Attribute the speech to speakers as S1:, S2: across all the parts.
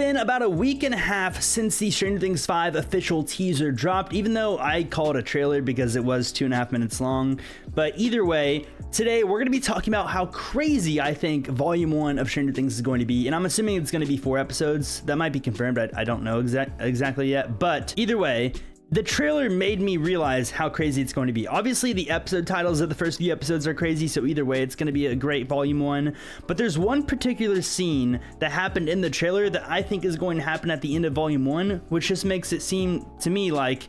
S1: been about a week and a half since the Stranger Things 5 official teaser dropped, even though I call it a trailer because it was 2.5 minutes long. But either way, today we're going to be talking about how crazy I think Volume 1 of Stranger Things is going to be. And I'm assuming it's going to be 4 episodes. That might be confirmed, but I don't know exactly yet. But either way, the trailer made me realize how crazy it's going to be. Obviously, the episode titles of the first few episodes are crazy, so either way, it's going to be a great Volume 1. But there's one particular scene that happened in the trailer that I think is going to happen at the end of Volume 1, which just makes it seem to me like,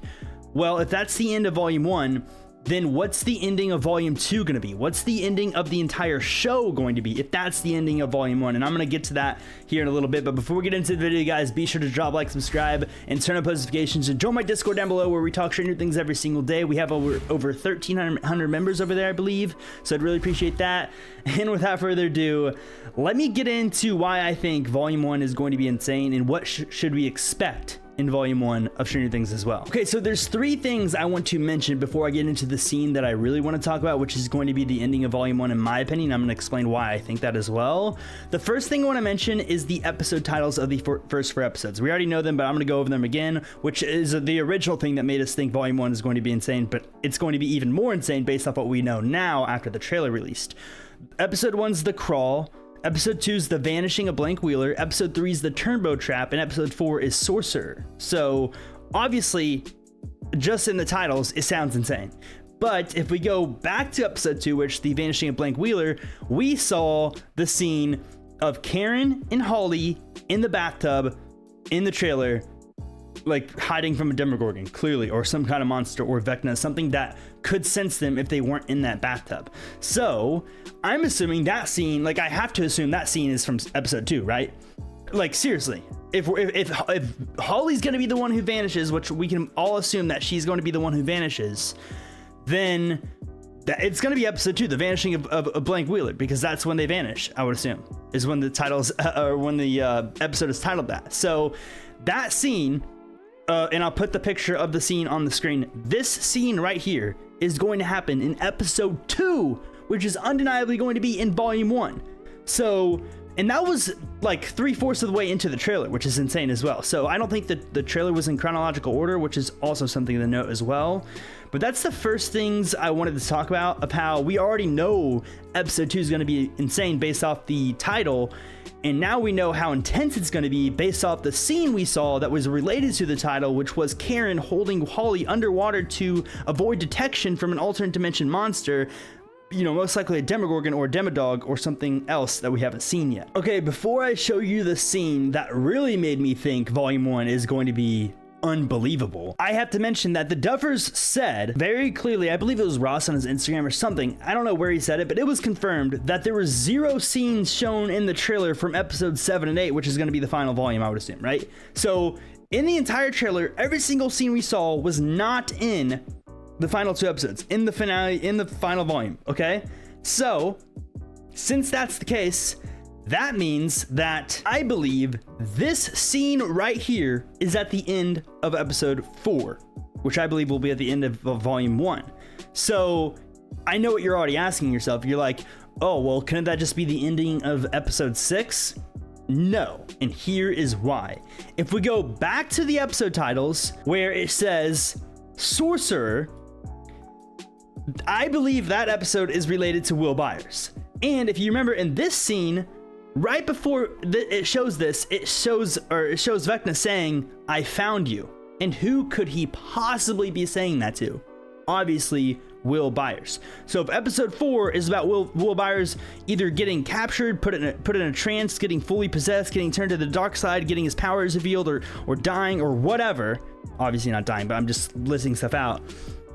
S1: well, if that's the end of Volume 1, then what's the ending of Volume 2 going to be? What's the ending of the entire show going to be if that's the ending of Volume 1? And I'm going to get to that here in a little bit. But before we get into the video, guys, be sure to drop, like, subscribe, and turn on notifications. And join my Discord down below where we talk Stranger Things every single day. We have over 1,300 members over there, I believe. So I'd really appreciate that. And without further ado, let me get into why I think Volume 1 is going to be insane and what should we expect in Volume 1 of Stranger Things as well. Okay, so there's 3 things I want to mention before I get into the scene that I really want to talk about, which is going to be the ending of Volume 1 in my opinion. I'm going to explain why I think that as well. The first thing I want to mention is the episode titles of the first 4 episodes. We already know them, but I'm going to go over them again, which is the original thing that made us think Volume 1 is going to be insane, but it's going to be even more insane based off what we know now after the trailer released. Episode 1's The Crawl. Episode 2 is The Vanishing of Blank Wheeler, Episode 3 is The Turnbow Trap, and Episode 4 is Sorcerer. So obviously, just in the titles, it sounds insane. But if we go back to Episode 2, which The Vanishing of Blank Wheeler, we saw the scene of Karen and Holly in the bathtub in the trailer, like hiding from a Demogorgon, clearly, or some kind of monster, or Vecna, something that could sense them if they weren't in that bathtub. So I'm assuming that scene, like I have to assume that scene is from Episode 2, right? Like seriously, if Holly's gonna be the one who vanishes, which we can all assume that she's going to be the one who vanishes, then it's going to be Episode 2, The Vanishing of Blank Wheeler, because that's when they vanish, I would assume, is when the titles, or when the episode is titled that. So that scene, and I'll put the picture of the scene on the screen. This scene right here is going to happen in Episode 2, which is undeniably going to be in Volume 1. So, and that was like 3/4 of the way into the trailer, which is insane as well. So I don't think that the trailer was in chronological order, which is also something to note as well. But that's the first things I wanted to talk about, of how we already know Episode 2 is going to be insane based off the title. And now we know how intense it's going to be based off the scene we saw that was related to the title, which was Karen holding Holly underwater to avoid detection from an alternate dimension monster. You know, most likely a Demogorgon or a Demodog or something else that we haven't seen yet. Okay, before I show you the scene that really made me think Volume 1 is going to be unbelievable, I have to mention that the Duffers said very clearly, I believe it was Ross on his Instagram or something, I don't know where he said it, but it was confirmed that there were 0 scenes shown in the trailer from Episodes 7 and 8, which is going to be the final volume, I would assume, right? So in the entire trailer, every single scene we saw was not in the final 2 episodes, in the finale, in the final volume, okay? So since that's the case, that means that I believe this scene right here is at the end of Episode 4, which I believe will be at the end of Volume 1. So I know what you're already asking yourself. You're like, oh, well, couldn't that just be the ending of Episode 6? No, and here is why. If we go back to the episode titles where it says Sorcerer, I believe that episode is related to Will Byers. And if you remember in this scene, right before it shows this, it shows Vecna saying, "I found you." And who could he possibly be saying that to? Obviously, Will Byers. So if Episode 4 is about Will Byers either getting captured, put in a trance, getting fully possessed, getting turned to the dark side, getting his powers revealed, or dying, or whatever, obviously not dying, but I'm just listing stuff out,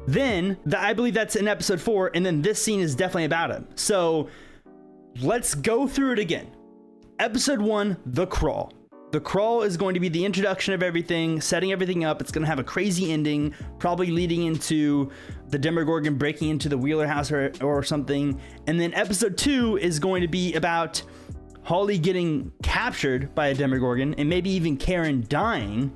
S1: then I believe that's in Episode 4, and then this scene is definitely about him. So let's go through it again. Episode 1, The Crawl. The Crawl is going to be the introduction of everything, setting everything up. It's going to have a crazy ending, probably leading into the Demogorgon breaking into the Wheeler house or something. And then Episode 2 is going to be about Holly getting captured by a Demogorgon and maybe even Karen dying.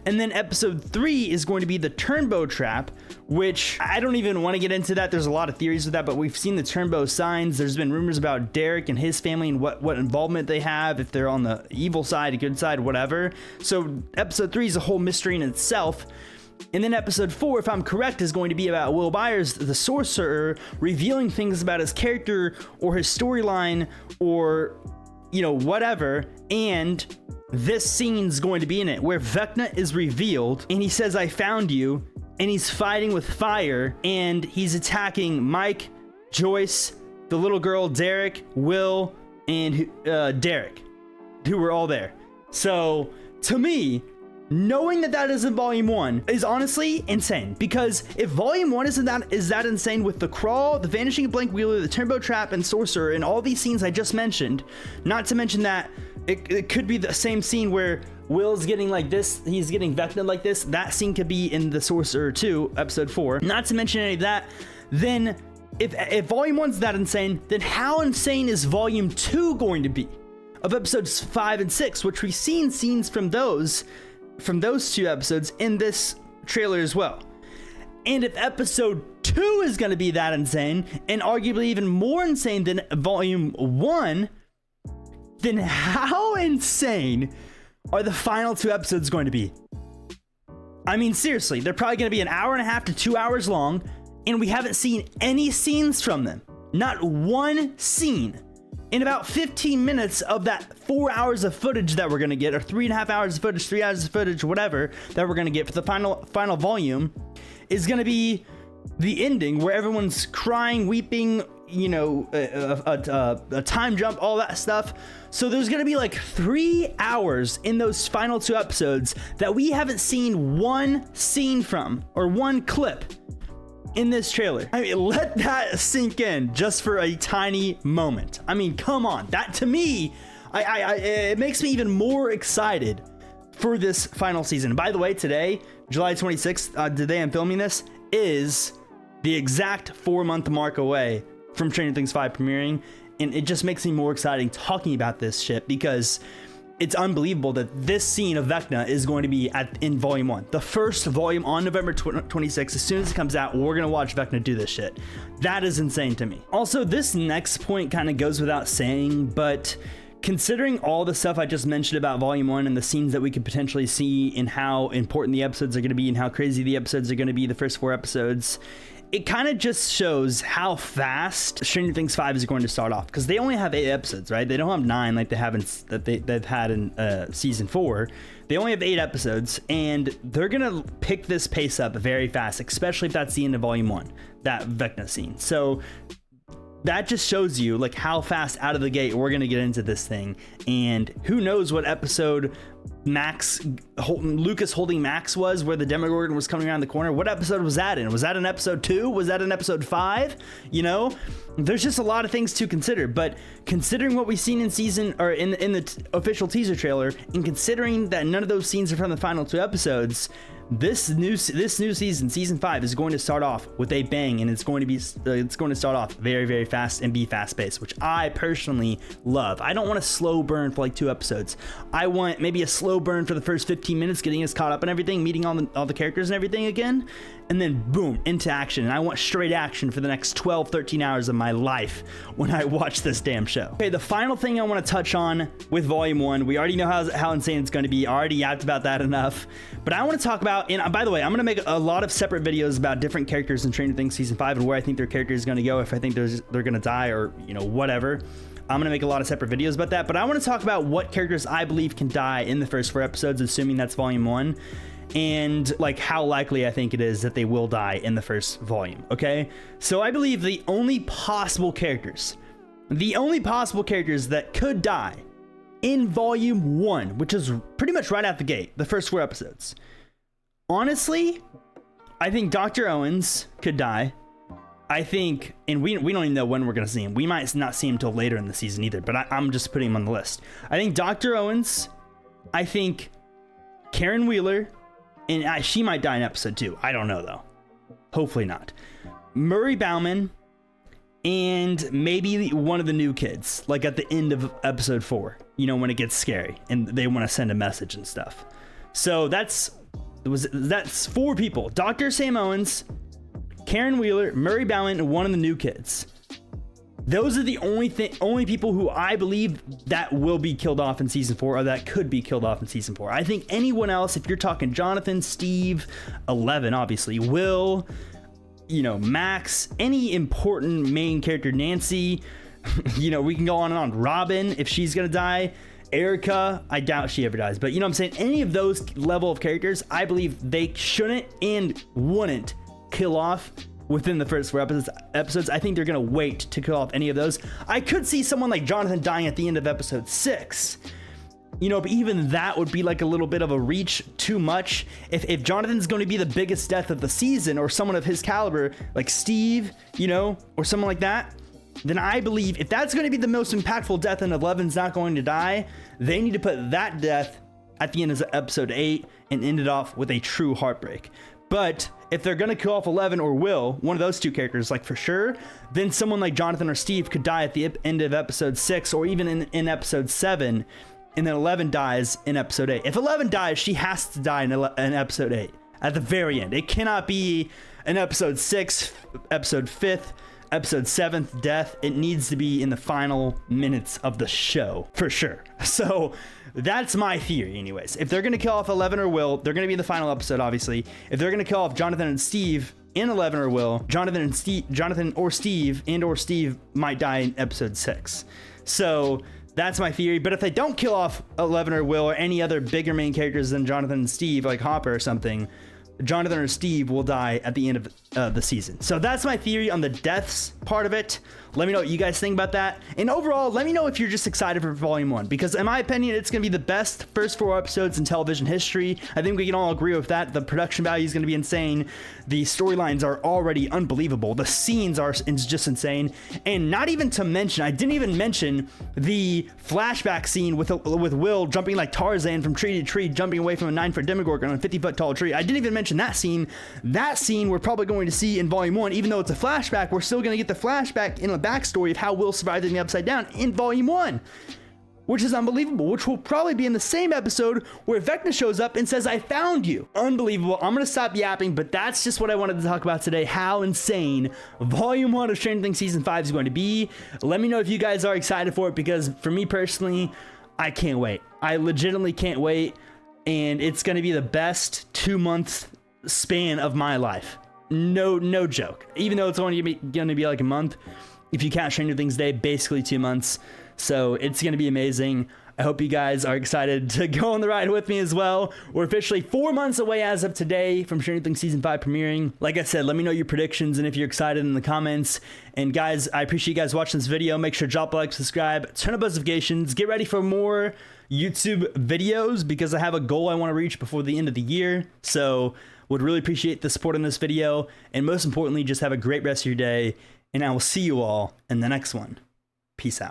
S1: And then episode 3 is going to be the Turnbow Trap, which I don't even want to get into that. There's a lot of theories with that, but we've seen the Turnbow signs. There's been rumors about Derek and his family and what involvement they have, if they're on the evil side, good side, whatever. So episode 3 is a whole mystery in itself. And then episode 4, if I'm correct, is going to be about Will Byers, the sorcerer, revealing things about his character or his storyline or, you know, whatever. And this scene's going to be in it where Vecna is revealed and he says, "I found you," and he's fighting with fire and he's attacking Mike, Joyce, the little girl, Derek, Will, and Derek, who were all there. So to me, knowing that is in volume 1 is honestly insane, because if volume 1 is that insane with the crawl, the vanishing of Blank Wheeler, the Turnbow Trap, and sorcerer, and all these scenes I just mentioned, not to mention that it could be the same scene where Will's getting like this, he's getting Vecna like this, that scene could be in the sorcerer too, episode 4, not to mention any of that, then if volume 1's that insane, then how insane is volume 2 going to be of episodes 5 and 6, which we've seen scenes from those 2 episodes in this trailer as well. And if episode 2 is going to be that insane, and arguably even more insane than volume 1, then how insane are the final 2 episodes going to be? I mean, seriously, they're probably going to be an hour and a half to 2 hours long, and we haven't seen any scenes from them. Not one scene. In about 15 minutes of that 4 hours of footage that we're going to get, or 3.5 hours of footage, 3 hours of footage, whatever, that we're going to get for the final volume, is going to be the ending where everyone's crying, weeping, you know, a time jump, all that stuff. So there's going to be like 3 hours in those final 2 episodes that we haven't seen one scene from, or one clip in this trailer. I mean, let that sink in just for a tiny moment. I mean, come on. That, to me, it makes me even more excited for this final season. By the way, today, July 26th, the day I'm filming this, is the exact 4-month mark away from Stranger Things 5 premiering, and it just makes me more exciting talking about this shit, because it's unbelievable that this scene of Vecna is going to be in volume 1. The first volume on November 26th. As soon as it comes out, we're going to watch Vecna do this shit. That is insane to me. Also, this next point kind of goes without saying, but considering all the stuff I just mentioned about volume 1 and the scenes that we could potentially see and how important the episodes are going to be and how crazy the episodes are going to be, the first 4 episodes, it kind of just shows how fast Stranger Things 5 is going to start off, because they only have 8 episodes, right? They don't have 9 like they've had in season 4. They only have 8 episodes, and they're gonna pick this pace up very fast, especially if that's the end of volume 1, that Vecna scene. So that just shows you like how fast out of the gate we're gonna get into this thing, and who knows what episode Lucas holding Max was, where the Demogorgon was coming around the corner. What episode was that in? Was that in episode 2? Was that in episode 5? You know, there's just a lot of things to consider. But considering what we've seen in the official teaser trailer, and considering that none of those scenes are from the final 2 episodes, this new season, season 5, is going to start off with a bang, and it's going to start off very, very fast and be fast paced, which I personally love. I don't want a slow burn for like 2 episodes. I want maybe a slow burn for the first 15 minutes, getting us caught up and everything, meeting all the characters and everything again, and then boom, into action. And I want straight action for the next 12-13 hours of my life when I watch this damn show. Okay, the final thing I want to touch on with volume 1, we already know how insane it's going to be. I already yapped about that enough, but I want to talk about, and by the way, I'm going to make a lot of separate videos about different characters in Stranger Things season 5 and where I think their character is going to go, if I think they're going to die, or, you know, whatever. I'm going to make a lot of separate videos about that, but I want to talk about what characters I believe can die in the first 4 episodes, assuming that's volume 1, and like how likely I think it is that they will die in the first volume. Okay, so I believe the only possible characters that could die in volume 1, which is pretty much right out the gate, the first 4 episodes, honestly, I think Dr. Owens could die. I think, and we don't even know when we're going to see him. We might not see him till later in the season either, but I'm just putting him on the list. I think Dr. Owens, I think Karen Wheeler, and she might die in episode 2. I don't know, though. Hopefully not. Murray Bauman, and maybe one of the new kids, like at the end of episode 4, you know, when it gets scary and they want to send a message and stuff. So that's
S2: That's 4 people: Dr. Sam Owens, Karen Wheeler, Murray Bowen, and one of the new kids. Those are the only people who I believe that will be killed off in season 4, or that could be killed off in season 4. I think anyone else, if you're talking Jonathan, Steve, 11, obviously, Will, Max, any important main character, Nancy, we can go on and on. Robin, if she's gonna die. Erica, I doubt she ever dies, but I'm saying any of those level of characters, I believe they shouldn't and wouldn't kill off within the first 4 episodes. I think they're gonna wait to kill off any of those. I could see someone like Jonathan dying at the end of episode 6, but even that would be like a little bit of a reach, too much. If Jonathan's going to be the biggest death of the season, or someone of his caliber like Steve, or someone like that, then I believe if that's going to be the most impactful death and 11's not going to die, they need to put that death at the end of episode 8 and end it off with a true heartbreak. But if they're going to kill off 11 or Will, one of those 2 characters, like for sure, then someone like Jonathan or Steve could die at the end of episode 6, or even in episode 7, and then 11 dies in episode 8. If 11 dies, she has to die in episode 8 at the very end. It cannot be an episode 6, episode 5th, episode 7th death. It needs to be in the final minutes of the show for sure. So that's my theory anyways. If they're going to kill off 11 or Will, they're going to be in the final episode, obviously. If they're going to kill off Jonathan and Steve in 11 or Will, Jonathan or Steve might die in episode 6. So that's my theory. But if they don't kill off 11 or Will, or any other bigger main characters than Jonathan and Steve, like Hopper or something, Jonathan or Steve will die at the end of the season. So that's my theory on the deaths part of it. Let me know what you guys think about that. And overall, let me know if you're just excited for Volume 1, because in my opinion, it's going to be the best first 4 episodes in television history. I think we can all agree with that. The production value is going to be insane. The storylines are already unbelievable. The scenes are just insane. And not even to mention, I didn't even mention the flashback scene with Will jumping like Tarzan from tree to tree, jumping away from a 9-foot Demogorgon on a 50-foot tall tree. I didn't even mention that scene. That scene we're probably going to see in Volume 1. Even though it's a flashback, we're still going to get the flashback in a backstory of how Will survived in the Upside Down in Volume 1, which is unbelievable, which will probably be in the same episode where Vecna shows up and says, "I found you." Unbelievable. I'm going to stop yapping, but that's just what I wanted to talk about today, how insane Volume 1 of Stranger Things Season 5 is going to be. Let me know if you guys are excited for it, because for me personally, I can't wait. I legitimately can't wait, and it's going to be the best 2-month span of my life. No joke. Even though it's only going to be like a month, if you count Stranger Things Day, basically 2 months. So it's going to be amazing. I hope you guys are excited to go on the ride with me as well. We're officially 4 months away as of today from Stranger Things Season 5 premiering. Like I said, let me know your predictions and if you're excited in the comments. And guys, I appreciate you guys watching this video. Make sure to drop a like, subscribe, turn on notifications, get ready for more YouTube videos, because I have a goal I want to reach before the end of the year. So would really appreciate the support on this video. And most importantly, just have a great rest of your day. And I will see you all in the next one. Peace out.